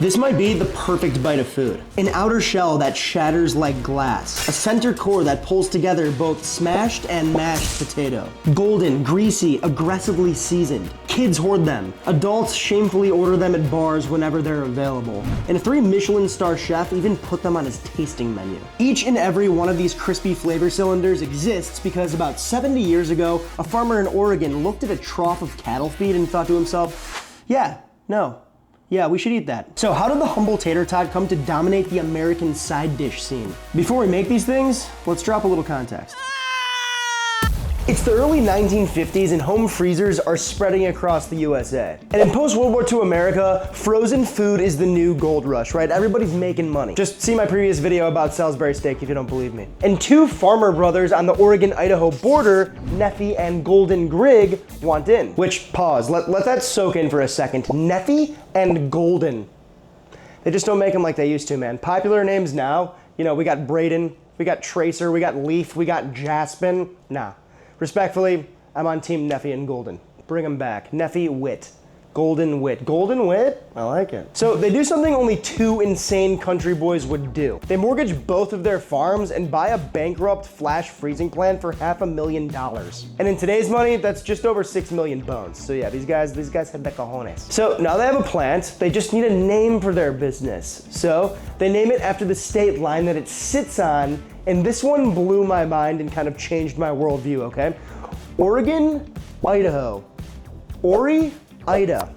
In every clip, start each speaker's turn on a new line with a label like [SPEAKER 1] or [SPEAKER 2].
[SPEAKER 1] This might be the perfect bite of food. An outer shell that shatters like glass. A center core that pulls together both smashed and mashed potato. Golden, greasy, aggressively seasoned. Kids hoard them. Adults shamefully order them at bars whenever they're available. And a 3 Michelin star chef even put them on his tasting menu. Each and every one of these crispy flavor cylinders exists because about 70 years ago, a farmer in Oregon looked at a trough of cattle feed and thought to himself, yeah, we should eat that. So how did the humble tater tot come to dominate the American side dish scene? Before we make these things, let's drop a little context. It's the early 1950s and home freezers are spreading across the USA. And in post-World War II America, frozen food is the new gold rush, right? Everybody's making money. Just see my previous video about Salisbury steak if you don't believe me. And 2 farmer brothers on the Oregon-Idaho border, Neffy and Golden Grigg, want in. Which, pause, let that soak in for a second. Neffy and Golden. They just don't make them like they used to, man. Popular names now, you know, we got Braden, we got Tracer, we got Leaf, we got Jaspin. Nah. Respectfully, I'm on team Neffy and Golden. Bring them back. Neffy, Witt. Golden, Witt. Golden, Witt? I like it. So they do something only 2 insane country boys would do. They mortgage both of their farms and buy a bankrupt flash freezing plant for $500,000. And in today's money, that's just over 6 million bones. So yeah, these guys had the cojones. So now they have a plant, they just need a name for their business. So they name it after the state line that it sits on. And this one blew my mind and kind of changed my worldview, okay? Oregon, Idaho. Ori-Ida.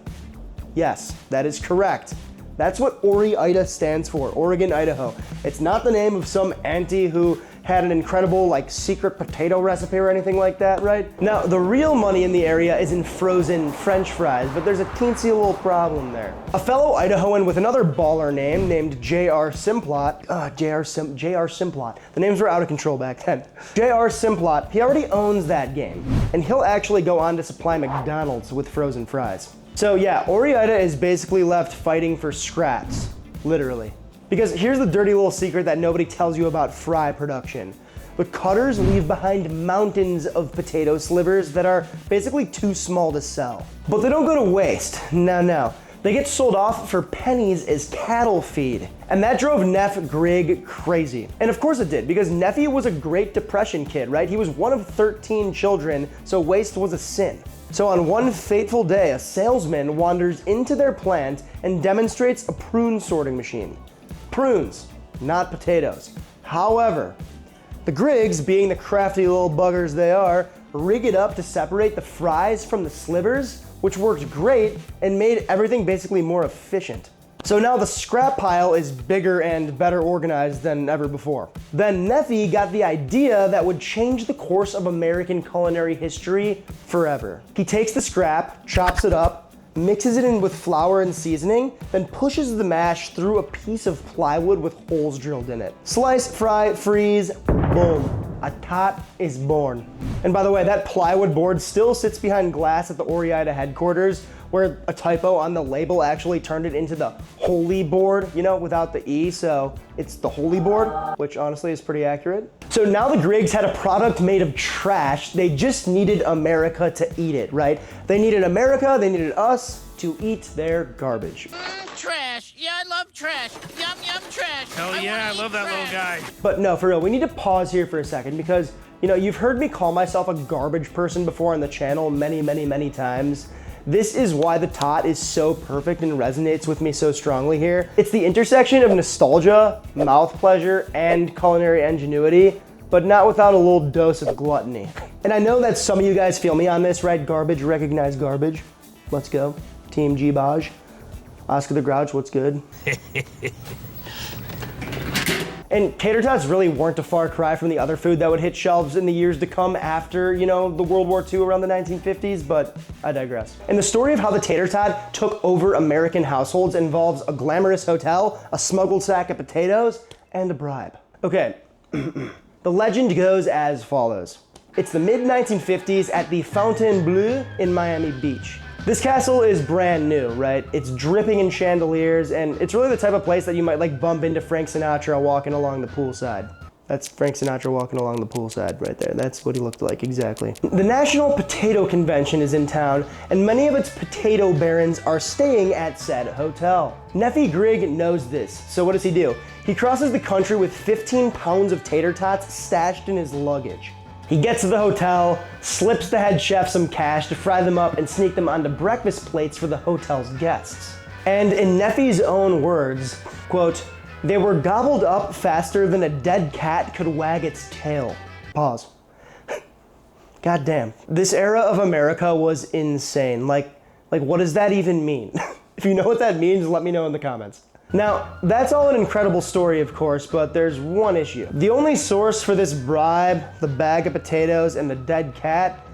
[SPEAKER 1] Yes, that is correct. That's what Ori-Ida stands for, Oregon, Idaho. It's not the name of some auntie who had an incredible secret potato recipe or anything like that, right? Now, the real money in the area is in frozen French fries, but there's a teensy little problem there. A fellow Idahoan with another baller name named J.R. Simplot, J.R. Simplot. The names were out of control back then. J.R. Simplot, he already owns that game, and he'll actually go on to supply McDonald's with frozen fries. So yeah, Ori-Ida is basically left fighting for scraps, literally. Because here's the dirty little secret that nobody tells you about fry production. The cutters leave behind mountains of potato slivers that are basically too small to sell. But they don't go to waste. No. They get sold off for pennies as cattle feed. And that drove Neff Grigg crazy. And of course it did, because Neffy was a Great Depression kid, right? He was one of 13 children, so waste was a sin. So on one fateful day, a salesman wanders into their plant and demonstrates a prune sorting machine. Prunes, not potatoes. However, the Griggs, being the crafty little buggers they are, rig it up to separate the fries from the slivers, which worked great and made everything basically more efficient. So now the scrap pile is bigger and better organized than ever before. Then Neffy got the idea that would change the course of American culinary history forever. He takes the scrap, chops it up, mixes it in with flour and seasoning, then pushes the mash through a piece of plywood with holes drilled in it. Slice, fry, freeze, boom. A tot is born. And by the way, that plywood board still sits behind glass at the Ori-Ida headquarters, where a typo on the label actually turned it into the holy board, you know, without the E, so it's the holy board, which honestly is pretty accurate. So now the Griggs had a product made of trash, they just needed America to eat it, right? They needed America, they needed us to eat their garbage.
[SPEAKER 2] Trash, yeah, I love trash. Yum, yum, trash.
[SPEAKER 3] Hell yeah, I love that little guy.
[SPEAKER 1] But no, for real, we need to pause here for a second because, you know, you've heard me call myself a garbage person before on the channel many times. This is why the tot is so perfect and resonates with me so strongly here. It's the intersection of nostalgia, mouth pleasure, and culinary ingenuity, but not without a little dose of gluttony. And I know that some of you guys feel me on this, right? Garbage, recognize garbage. Let's go. Team G-Baj. Oscar the Grouch, what's good? And tater tots really weren't a far cry from the other food that would hit shelves in the years to come after, you know, the World War II around the 1950s, but I digress. And the story of how the tater tot took over American households involves a glamorous hotel, a smuggled sack of potatoes, and a bribe. Okay, the legend goes as follows. It's the mid-1950s at the Fontainebleau in Miami Beach. This castle is brand new, right? It's dripping in chandeliers, and it's really the type of place that you might bump into Frank Sinatra walking along the poolside. That's Frank Sinatra walking along the poolside right there. That's what he looked like, exactly. The National Potato Convention is in town, and many of its potato barons are staying at said hotel. Nephi Grigg knows this, so what does he do? He crosses the country with 15 pounds of tater tots stashed in his luggage. He gets to the hotel, slips the head chef some cash to fry them up and sneak them onto breakfast plates for the hotel's guests. And in Nephi's own words, quote, "They were gobbled up faster than a dead cat could wag its tail." Pause. God damn. This era of America was insane. Like what does that even mean? If you know what that means, let me know in the comments. Now, that's all an incredible story, of course, but there's one issue. The only source for this bribe, the bag of potatoes, and the dead cat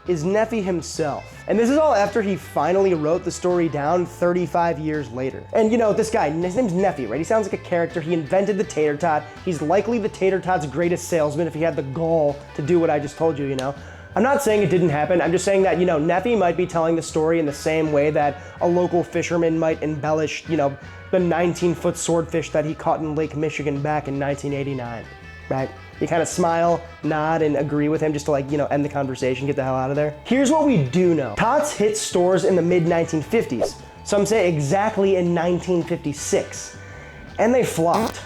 [SPEAKER 1] is Nephi himself. And this is all after he finally wrote the story down 35 years later. And you know, this guy, his name's Nephi, right? He sounds like a character. He invented the tater tot. He's likely the tater tot's greatest salesman if he had the gall to do what I just told you, you know? I'm not saying it didn't happen. I'm just saying that, you know, Nephi might be telling the story in the same way that a local fisherman might embellish, you know, the 19-foot swordfish that he caught in Lake Michigan back in 1989, right? You kind of smile, nod, and agree with him just to, like, you know, end the conversation, get the hell out of there. Here's what we do know. Tots hit stores in the mid-1950s. Some say exactly in 1956. And they flopped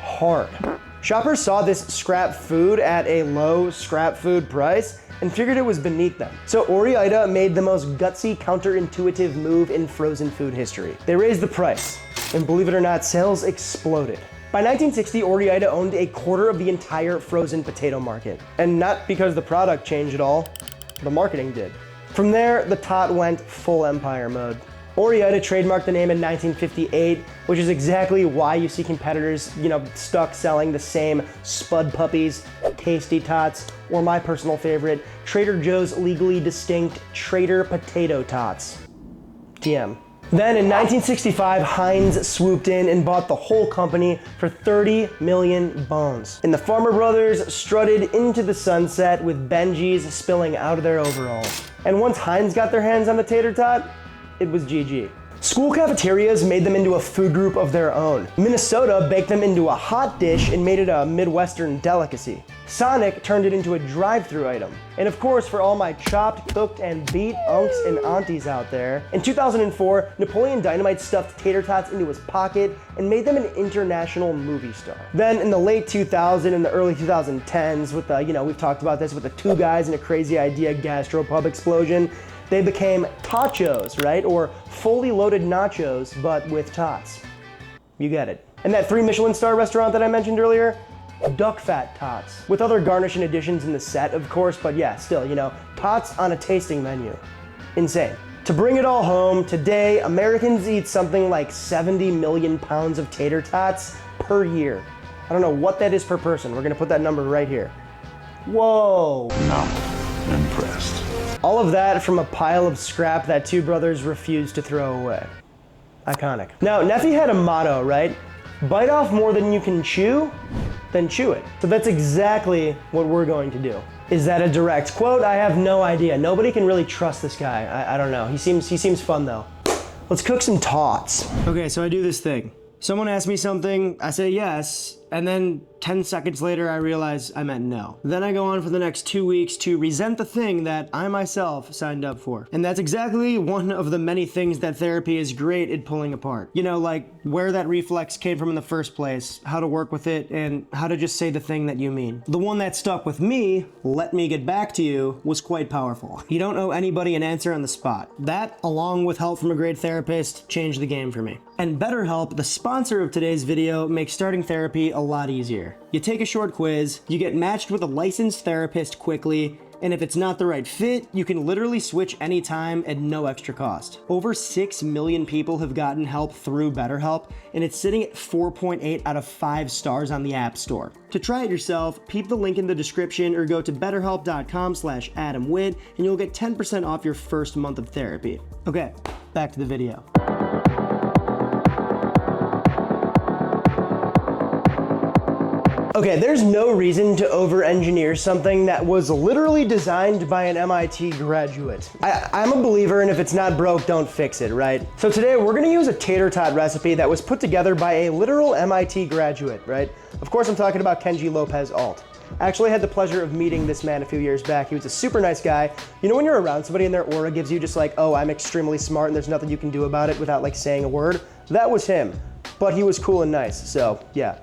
[SPEAKER 1] hard. Shoppers saw this scrap food at a low scrap food price and figured it was beneath them. So Ore-Ida made the most gutsy, counterintuitive move in frozen food history. They raised the price, and believe it or not, sales exploded. By 1960, Ore-Ida owned a quarter of the entire frozen potato market. And not because the product changed at all, the marketing did. From there, the tot went full empire mode. Ore-Ida trademarked the name in 1958, which is exactly why you see competitors, you know, stuck selling the same Spud Puppies, Tasty Tots, or my personal favorite, Trader Joe's legally distinct Trader Potato Tots. TM. Then in 1965, Heinz swooped in and bought the whole company for 30 million bones. And the Farmer Brothers strutted into the sunset with Benjis spilling out of their overalls. And once Heinz got their hands on the tater tot, it was GG. School cafeterias made them into a food group of their own. Minnesota baked them into a hot dish and made it a Midwestern delicacy. Sonic turned it into a drive-through item. And of course, for all my chopped, cooked, and beat unks and aunties out there, in 2004, Napoleon Dynamite stuffed tater tots into his pocket and made them an international movie star. Then in the late 2000s and the early 2010s, with the, you know, we've talked about this with the two guys and a crazy idea gastropub explosion, they became tachos, right? Or fully loaded nachos, but with tots. You get it. And that 3 Michelin star restaurant that I mentioned earlier, duck fat tots. With other garnishing additions in the set, of course, but yeah, still, you know, tots on a tasting menu. Insane. To bring it all home, today, Americans eat something like 70 million pounds of tater tots per year. I don't know what that is per person. We're gonna put that number right here. Whoa.
[SPEAKER 4] Not impressed.
[SPEAKER 1] All of that from a pile of scrap that two brothers refused to throw away. Iconic. Now, Nephi had a motto, right? Bite off more than you can chew, then chew it. So that's exactly what we're going to do. Is that a direct quote? I have no idea. Nobody can really trust this guy. I don't know. He seems fun though. Let's cook some tots. Okay, so I do this thing. Someone asks me something, I say yes, and then 10 seconds later I realize I meant no. Then I go on for the next 2 weeks to resent the thing that I myself signed up for. And that's exactly one of the many things that therapy is great at pulling apart. You know, like where that reflex came from in the first place, how to work with it, and how to just say the thing that you mean. The one that stuck with me, let me get back to you, was quite powerful. You don't owe anybody an answer on the spot. That, along with help from a great therapist, changed the game for me. And BetterHelp, the sponsor of today's video, makes starting therapy a lot easier. You take a short quiz, you get matched with a licensed therapist quickly, and if it's not the right fit, you can literally switch anytime at no extra cost. Over 6 million people have gotten help through BetterHelp, and it's sitting at 4.8 out of 5 stars on the App Store. To try it yourself, peep the link in the description or go to betterhelp.com/AdamWitt, and you'll get 10% off your first month of therapy. Okay, back to the video. Okay, there's no reason to over-engineer something that was literally designed by an MIT graduate. I'm a believer in if it's not broke, don't fix it, right? So today we're gonna use a tater tot recipe that was put together by a literal MIT graduate, right? Of course I'm talking about Kenji López-Alt. I actually had the pleasure of meeting this man a few years back. He was a super nice guy. You know when you're around somebody and their aura gives you just like, oh, I'm extremely smart and there's nothing you can do about it without like saying a word? That was him, but he was cool and nice, so yeah.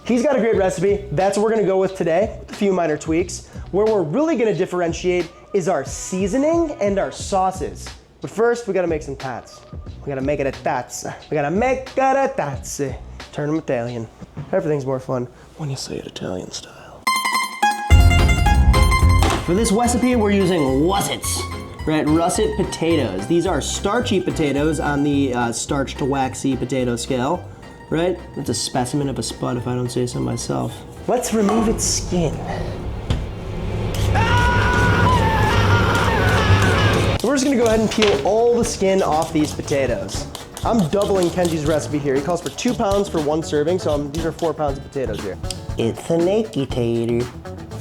[SPEAKER 1] He's got a great recipe. That's what we're gonna go with today, with a few minor tweaks. Where we're really gonna differentiate is our seasoning and our sauces. But first, we gotta make some tots. We gotta make it a tots. We gotta make it a tots. Turn them Italian. Everything's more fun when you say it Italian style. For this recipe, we're using russets, right? Russet potatoes. These are starchy potatoes on the starch to waxy potato scale, right? That's a specimen of a spud if I don't say so myself. Let's remove its skin. We're just gonna go ahead and peel all the skin off these potatoes. I'm doubling Kenji's recipe here. He calls for 2 pounds for 1 serving, so these are 4 pounds of potatoes here. It's a naked tater.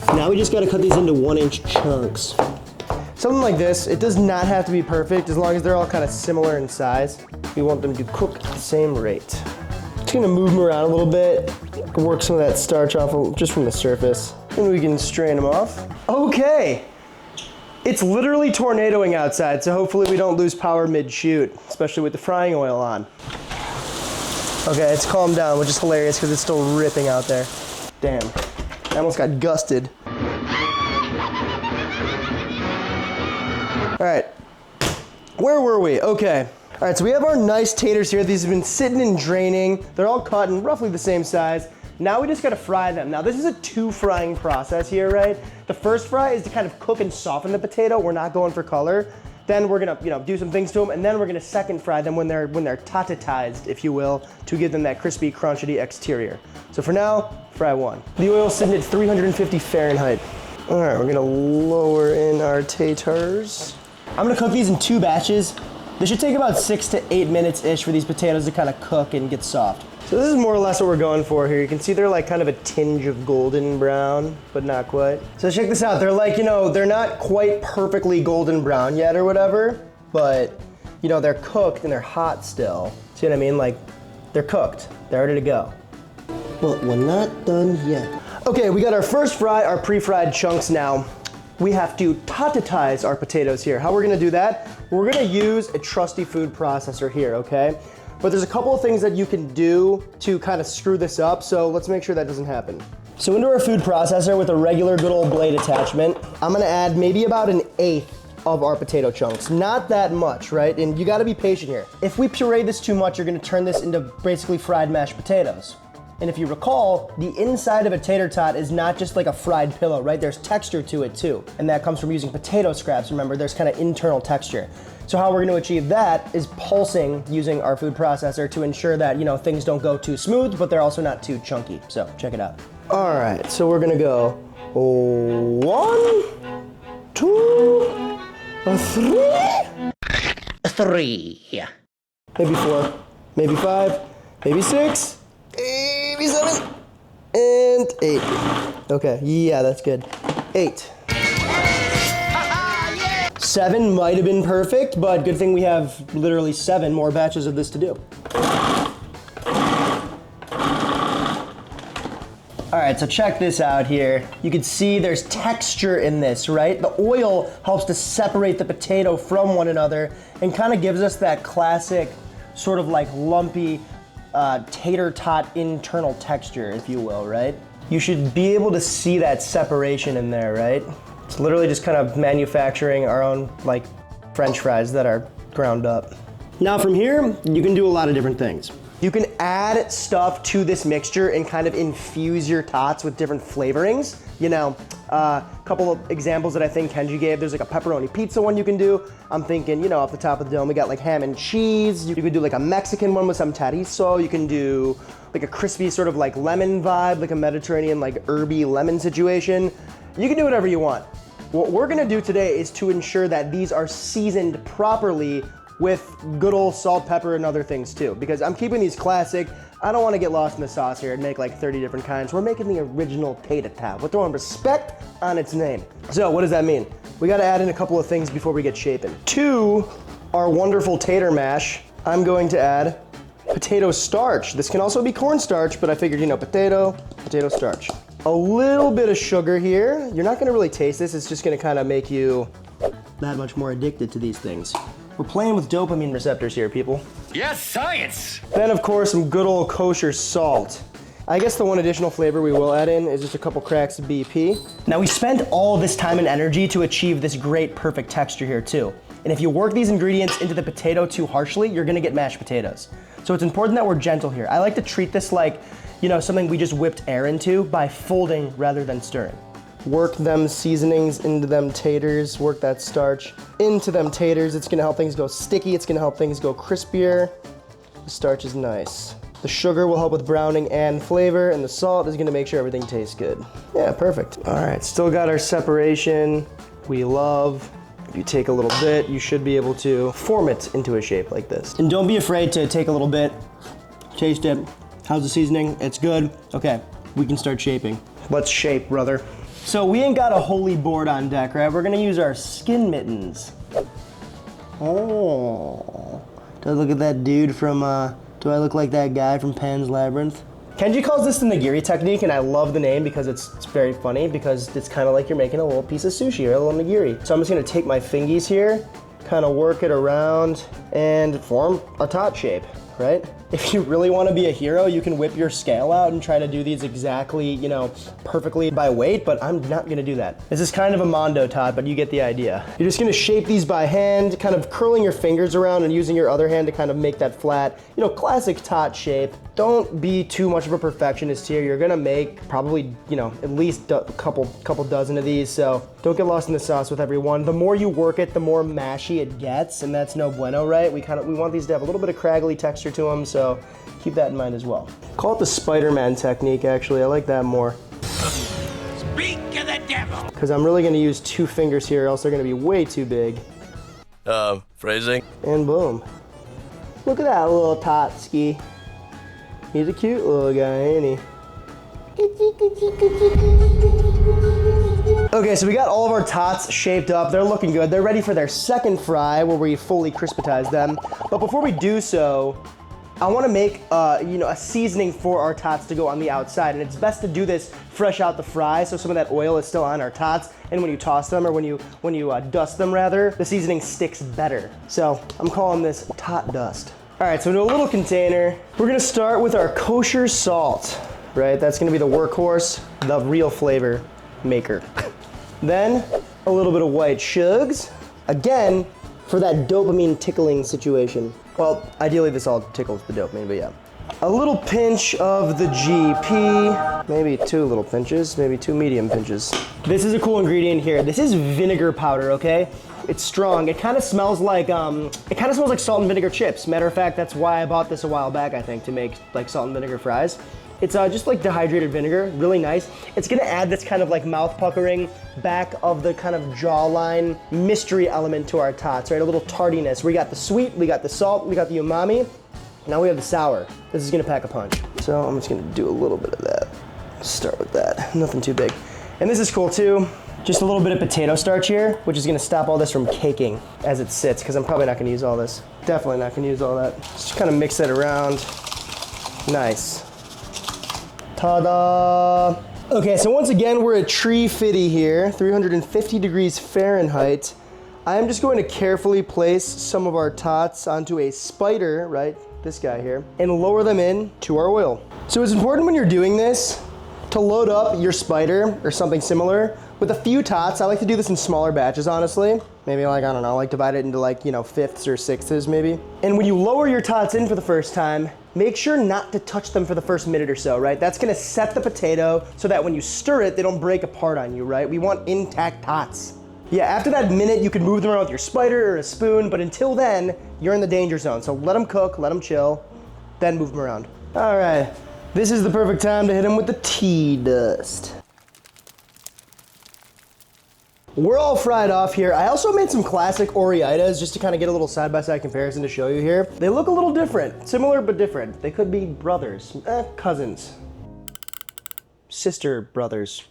[SPEAKER 1] Now we just gotta cut these into 1-inch chunks. Something like this, it does not have to be perfect as long as they're all kind of similar in size. We want them to cook at the same rate. Just gonna move them around a little bit, work some of that starch off just from the surface, and we can strain them off. Okay, it's literally tornadoing outside, so hopefully we don't lose power mid-shoot, especially with the frying oil on. Okay, it's calmed down, which is hilarious because it's still ripping out there. Damn, I almost got gusted. All right, where were we? Okay. All right, so we have our nice taters here. These have been sitting and draining. They're all cut in roughly the same size. Now we just gotta fry them. Now this is a 2 frying process here, right? The first fry is to kind of cook and soften the potato. We're not going for color. Then we're gonna, do some things to them, and then we're gonna second fry them when they're tatatized, if you will, to give them that crispy, crunchy exterior. So for now, fry 1. The oil's sitting at 350 Fahrenheit. All right, we're gonna lower in our taters. I'm gonna cook these in 2 batches. This should take about 6 to 8 minutes-ish for these potatoes to kind of cook and get soft. So this is more or less what we're going for here. You can see they're like kind of a tinge of golden brown, but not quite. So check this out. They're like, they're not quite perfectly golden brown yet or whatever, but they're cooked and they're hot still. See what I mean? Like, they're cooked. They're ready to go. But we're not done yet. Okay, we got our first fry, our pre-fried chunks now. We have to tatatize our potatoes here. How we're gonna do that? We're gonna use a trusty food processor here, okay? But there's a couple of things that you can do to kind of screw this up, so let's make sure that doesn't happen. So into our food processor with a regular good old blade attachment, I'm gonna add maybe about 1/8 of our potato chunks. Not that much, right? And you gotta be patient here. If we puree this too much, you're gonna turn this into basically fried mashed potatoes. And if you recall, the inside of a tater tot is not just like a fried pillow, right? There's texture to it too. And that comes from using potato scraps. Remember, there's kind of internal texture. So how we're gonna achieve that is pulsing using our food processor to ensure that, things don't go too smooth, but they're also not too chunky. So check it out. All right, so we're gonna go 1, 2, 3.
[SPEAKER 2] 3.
[SPEAKER 1] Maybe 4, maybe 5, maybe 6. Maybe 7 and 8. Okay, yeah, that's good. 8. 7 might have been perfect, but good thing we have literally 7 more batches of this to do. All right, so check this out here. You can see there's texture in this, right? The oil helps to separate the potato from one another and kind of gives us that classic sort of like lumpy tater tot internal texture, if you will, right? You should be able to see that separation in there, right? It's literally just kind of manufacturing our own like French fries that are ground up. Now from here, you can do a lot of different things. You can add stuff to this mixture and kind of infuse your tots with different flavorings. A couple of examples that I think Kenji gave, there's like a pepperoni pizza one you can do. I'm thinking, off the top of the dome, we got like ham and cheese. You could do like a Mexican one with some chorizo. You can do like a crispy sort of like lemon vibe, like a Mediterranean like herby lemon situation. You can do whatever you want. What we're gonna do today is to ensure that these are seasoned properly with good old salt, pepper, and other things too, because I'm keeping these classic. I don't want to get lost in the sauce here and make like 30 different kinds. We're making the original Tater Tot. We're throwing respect on its name. So what does that mean? We got to add in a couple of things before we get shaping. To our wonderful tater mash, I'm going to add potato starch. This can also be cornstarch, but I figured, you know, potato starch. A little bit of sugar here. You're not gonna really taste this. It's just gonna kind of make you that much more addicted to these things. We're playing with dopamine receptors here, people.
[SPEAKER 4] Yes, science!
[SPEAKER 1] Then, of course, some good old kosher salt. I guess the one additional flavor we will add in is just a couple cracks of BP. Now, we spent all this time and energy to achieve this great, perfect texture here, too. And if you work these ingredients into the potato too harshly, you're gonna get mashed potatoes. So it's important that we're gentle here. I like to treat this like, you know, something we just whipped air into by folding rather than stirring. Work them seasonings into them taters, work that starch into them taters. It's gonna help things go sticky, it's gonna help things go crispier. The starch is nice. The sugar will help with browning and flavor, and the salt is gonna make sure everything tastes good. Yeah, perfect. All right, still got our separation we love. If you take a little bit, you should be able to form it into a shape like this. And don't be afraid to take a little bit, taste it. How's the seasoning? It's good. Okay, we can start shaping. Let's shape, brother. So we ain't got a holy board on deck, right? We're gonna use our skin mittens. Oh, do I look at that dude from, do I look like that guy from Pan's Labyrinth? Kenji calls this the nigiri technique, and I love the name because it's very funny, because it's kind of like you're making a little piece of sushi or a little nigiri. So I'm just gonna take my fingies here, kind of work it around, and form a tot shape, right? If you really want to be a hero, you can whip your scale out and try to do these exactly, you know, perfectly by weight, but I'm not gonna do that. This is kind of a mondo tot, but you get the idea. You're just gonna shape these by hand, kind of curling your fingers around and using your other hand to kind of make that flat, you know, classic tot shape. Don't be too much of a perfectionist here. You're gonna make probably, you know, at least a couple dozen of these, so don't get lost in the sauce with every one. The more you work it, the more mashy it gets, and that's no bueno, right? We want these to have a little bit of craggly texture to them, so keep that in mind as well. Call it the Spider-Man technique, actually. I like that more.
[SPEAKER 2] Speak of the devil.
[SPEAKER 1] Because I'm really gonna use 2 fingers here, else they're gonna be way too big.
[SPEAKER 4] Phrasing?
[SPEAKER 1] And boom. Look at that little Totski. He's a cute little guy, ain't he? Okay, so we got all of our tots shaped up. They're looking good. They're ready for their second fry where we fully crispitize them. But before we do so, I want to make you know, a seasoning for our tots to go on the outside, and it's best to do this fresh out the fry so some of that oil is still on our tots, and when you toss them, or when you dust them rather, the seasoning sticks better. So I'm calling this tot dust. All right, so into a little container, we're gonna start with our kosher salt, right? That's gonna be the workhorse, the real flavor maker. Then a little bit of white shugs, again, for that dopamine tickling situation. Well, ideally this all tickles the dopamine, but yeah. A little pinch of the GP, maybe 2 little pinches, maybe 2 medium pinches. This is a cool ingredient here. This is vinegar powder, okay? It's strong. It kind of smells like salt and vinegar chips. Matter of fact, that's why I bought this a while back, I think, to make like salt and vinegar fries. It's just like dehydrated vinegar, really nice. It's gonna add this kind of like mouth puckering, back of the kind of jawline mystery element to our tots, right? A little tardiness. We got the sweet, we got the salt, we got the umami. Now we have the sour. This is gonna pack a punch. So I'm just gonna do a little bit of that. Start with that, nothing too big. And this is cool too. Just a little bit of potato starch here, which is gonna stop all this from caking as it sits, because I'm probably not gonna use all this. Definitely not gonna use all that. Just kind of mix it around. Nice. Ta-da! Okay, so once again, we're at tree fitty here, 350 degrees Fahrenheit. I'm just going to carefully place some of our tots onto a spider, right, this guy here, and lower them in to our oil. So it's important when you're doing this to load up your spider or something similar with a few tots. I like to do this in smaller batches, honestly. Maybe like, I don't know, like divide it into like, you know, 5ths or 6ths maybe. And when you lower your tots in for the first time, make sure not to touch them for the first minute or so, right? That's gonna set the potato so that when you stir it, they don't break apart on you, right? We want intact tots. Yeah, after that minute, you can move them around with your spider or a spoon, but until then, you're in the danger zone. So let them cook, let them chill, then move them around. All right, this is the perfect time to hit them with the tea dust. We're all fried off here. I also made some classic Ori-itas just to kind of get a little side-by-side comparison to show you here. They look a little different. Similar but different. They could be brothers. Cousins. Sister brothers.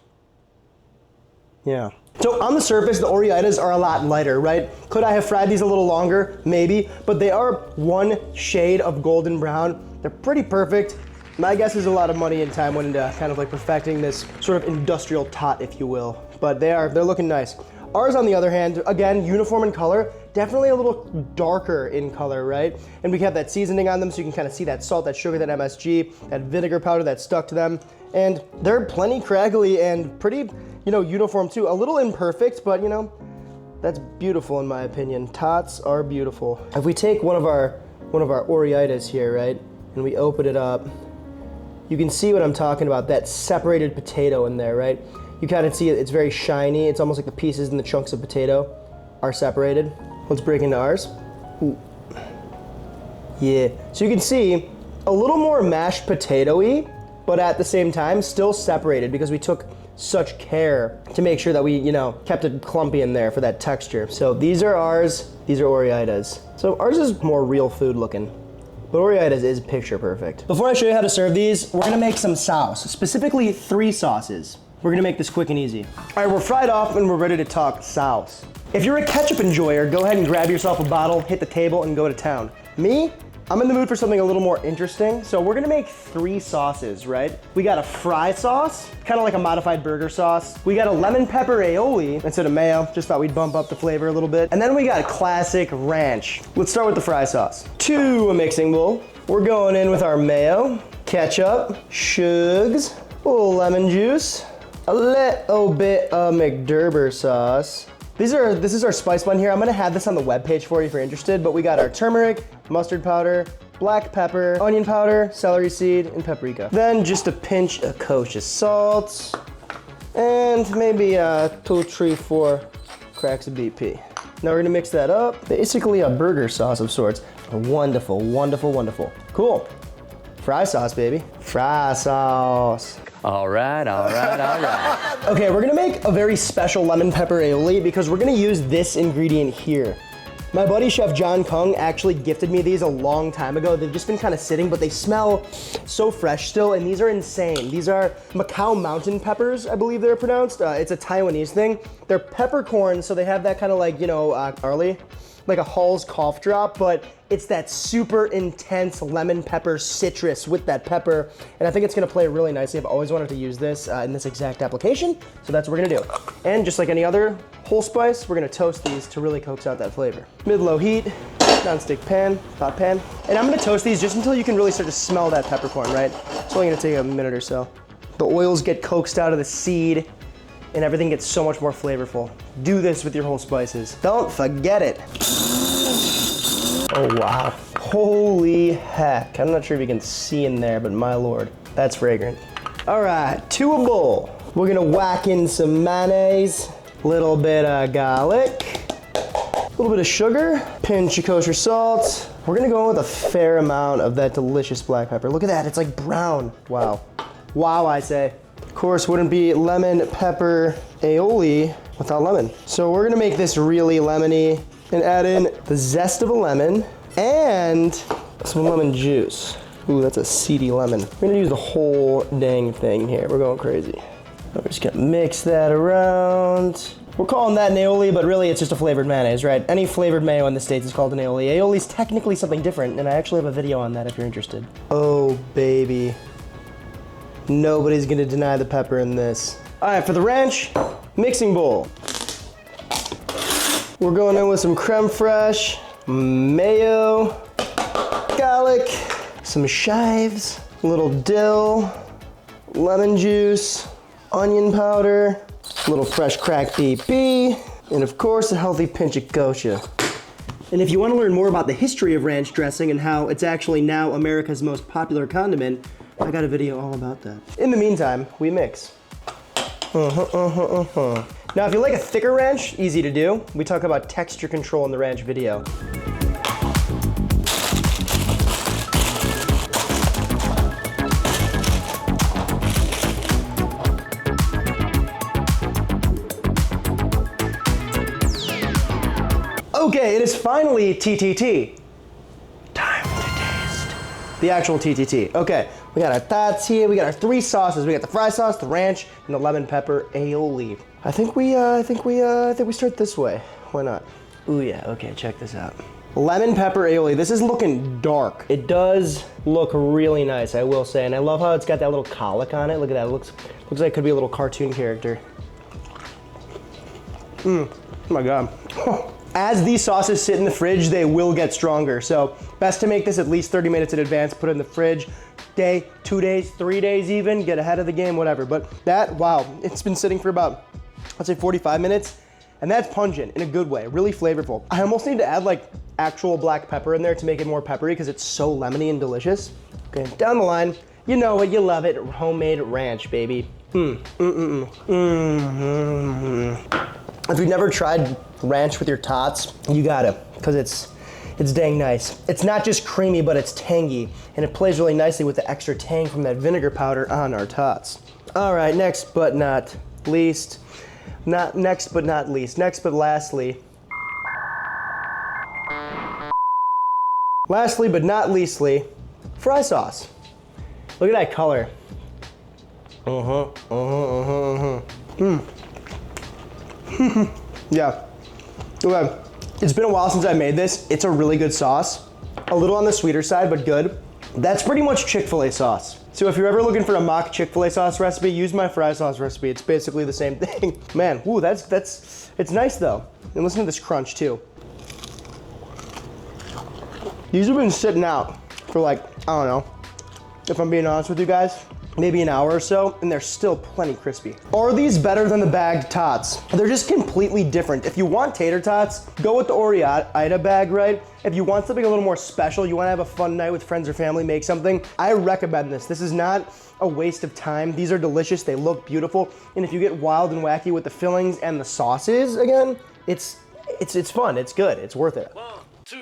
[SPEAKER 1] Yeah. So on the surface, the Ori-itas are a lot lighter, right? Could I have fried these a little longer? Maybe. But they are one shade of golden brown. They're pretty perfect. My guess is a lot of money and time went into kind of like perfecting this sort of industrial tot, if you will. But they're looking nice. Ours, on the other hand, again, uniform in color, definitely a little darker in color, right? And we have that seasoning on them so you can kind of see that salt, that sugar, that MSG, that vinegar powder that stuck to them. And they're plenty craggly and pretty, uniform too. A little imperfect, but that's beautiful in my opinion. Tots are beautiful. If we take one of our Ori-itas here, right, and we open it up, you can see what I'm talking about, that separated potato in there, right? You kind of see it, it's very shiny. It's almost like the pieces and the chunks of potato are separated. Let's break into ours. Ooh. Yeah, so you can see a little more mashed potato-y, but at the same time, still separated because we took such care to make sure that we, kept it clumpy in there for that texture. So these are ours, these are Ori-itas. So ours is more real food looking. But Ori-itas is picture perfect. Before I show you how to serve these, we're gonna make some sauce, specifically 3 sauces. We're gonna make this quick and easy. All right, we're fried off and we're ready to talk sauce. If you're a ketchup enjoyer, go ahead and grab yourself a bottle, hit the table, and go to town. Me, I'm in the mood for something a little more interesting, so we're gonna make 3 sauces, right? We got a fry sauce, kind of like a modified burger sauce. We got a lemon pepper aioli instead of mayo, just thought we'd bump up the flavor a little bit. And then we got classic ranch. Let's start with the fry sauce. To a mixing bowl, we're going in with our mayo, ketchup, shugs, a little lemon juice, a little bit of McDurber sauce. This is our spice blend here. I'm gonna have this on the webpage for you if you're interested, but we got our turmeric, mustard powder, black pepper, onion powder, celery seed, and paprika. Then just a pinch of kosher salt, and maybe 2, 3, 4 cracks of BP. Now we're gonna mix that up. Basically a burger sauce of sorts. Wonderful, wonderful, wonderful. Cool. Fry sauce, baby. Fry sauce.
[SPEAKER 4] All right.
[SPEAKER 1] Okay, we're gonna make a very special lemon pepper aioli because we're gonna use this ingredient here. My buddy Chef John Kung actually gifted me these a long time ago. They've just been kind of sitting, but they smell so fresh still, and these are insane. These are Macau mountain peppers, I believe they're pronounced. It's a Taiwanese thing. They're peppercorn, so they have that kind of like, gnarly, like a Hall's cough drop, but it's that super intense lemon pepper citrus with that pepper, and I think it's gonna play really nicely. I've always wanted to use this in this exact application, so that's what we're gonna do. And just like any other whole spice, we're gonna toast these to really coax out that flavor. Mid-low heat, non-stick pan, hot pan. And I'm gonna toast these just until you can really start to smell that peppercorn, right? It's only gonna take a minute or so. The oils get coaxed out of the seed, and everything gets so much more flavorful. Do this with your whole spices. Don't forget it. Oh, wow. Holy heck. I'm not sure if you can see in there, but my lord, that's fragrant. All right, to a bowl. We're gonna whack in some mayonnaise, little bit of garlic, a little bit of sugar, pinch of kosher salt. We're gonna go in with a fair amount of that delicious black pepper. Look at that, it's like brown. Wow. Wow, I say. Of course, wouldn't be lemon pepper aioli without lemon. So we're gonna make this really lemony and add in the zest of a lemon and some lemon juice. Ooh, that's a seedy lemon. We're gonna use the whole dang thing here. We're going crazy. We're just gonna mix that around. We're calling that an aioli, but really it's just a flavored mayonnaise, right? Any flavored mayo in the States is called an aioli. Aioli is technically something different, and I actually have a video on that if you're interested. Oh, baby. Nobody's gonna deny the pepper in this. All right, for the ranch, mixing bowl. We're going in with some creme fraiche, mayo, garlic, some chives, a little dill, lemon juice, onion powder, a little fresh cracked BP, and of course a healthy pinch of kosher. And if you want to learn more about the history of ranch dressing and how it's actually now America's most popular condiment, I got a video all about that. In the meantime, we mix. Now, if you like a thicker ranch, easy to do. We talk about texture control in the ranch video. Okay, it is finally TTT. Time to taste. The actual TTT. Okay, we got our tots here. We got our 3 sauces. We got the fry sauce, the ranch, and the lemon pepper aioli. I think we start this way. Why not? Ooh yeah. Okay, check this out. Lemon pepper aioli. This is looking dark. It does look really nice, I will say, and I love how it's got that little colic on it. Look at that. It looks like it could be a little cartoon character. Oh my god. As these sauces sit in the fridge, they will get stronger. So best to make this at least 30 minutes in advance, put it in the fridge, day, 2 days, 3 days even, get ahead of the game, whatever. But that, wow, it's been sitting for about, let's say 45 minutes, and that's pungent in a good way, really flavorful. I almost need to add like actual black pepper in there to make it more peppery because it's so lemony and delicious. Okay, down the line, you know it, you love it, homemade ranch, baby. If you've never tried ranch with your tots, you gotta, because it's dang nice. It's not just creamy, but it's tangy, and it plays really nicely with the extra tang from that vinegar powder on our tots. All right, next but not least, next but lastly, but not leastly, fry sauce. Look at that color. Yeah. Okay. It's been a while since I made this. It's a really good sauce. A little on the sweeter side, but good. That's pretty much Chick-fil-A sauce. So if you're ever looking for a mock Chick-fil-A sauce recipe, use my fry sauce recipe. It's basically the same thing. Man, ooh, it's nice though. And listen to this crunch too. These have been sitting out for like, I don't know, if I'm being honest with you guys, maybe an hour or so, and they're still plenty crispy. Are these better than the bagged tots? They're just completely different. If you want tater tots, go with the Ore-Ida bag, right? If you want something a little more special, you wanna have a fun night with friends or family, make something, I recommend this. This is not a waste of time. These are delicious, they look beautiful, and if you get wild and wacky with the fillings and the sauces, again, it's fun, it's good, it's worth it.
[SPEAKER 4] 1, 2.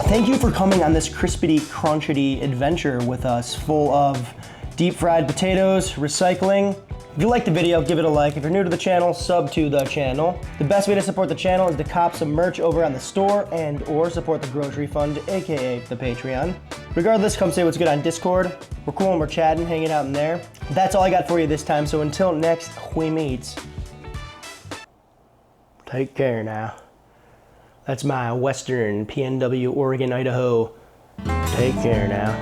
[SPEAKER 1] Thank you for coming on this crispity, crunchity adventure with us, full of deep fried potatoes, recycling. If you liked the video, give it a like. If you're new to the channel, sub to the channel. The best way to support the channel is to cop some merch over on the store and/or support the grocery fund, aka the Patreon. Regardless, come say what's good on Discord. We're cool and we're chatting, hanging out in there. That's all I got for you this time, so until next we meet, take care now. That's my Western PNW, Oregon, Idaho. Take care now.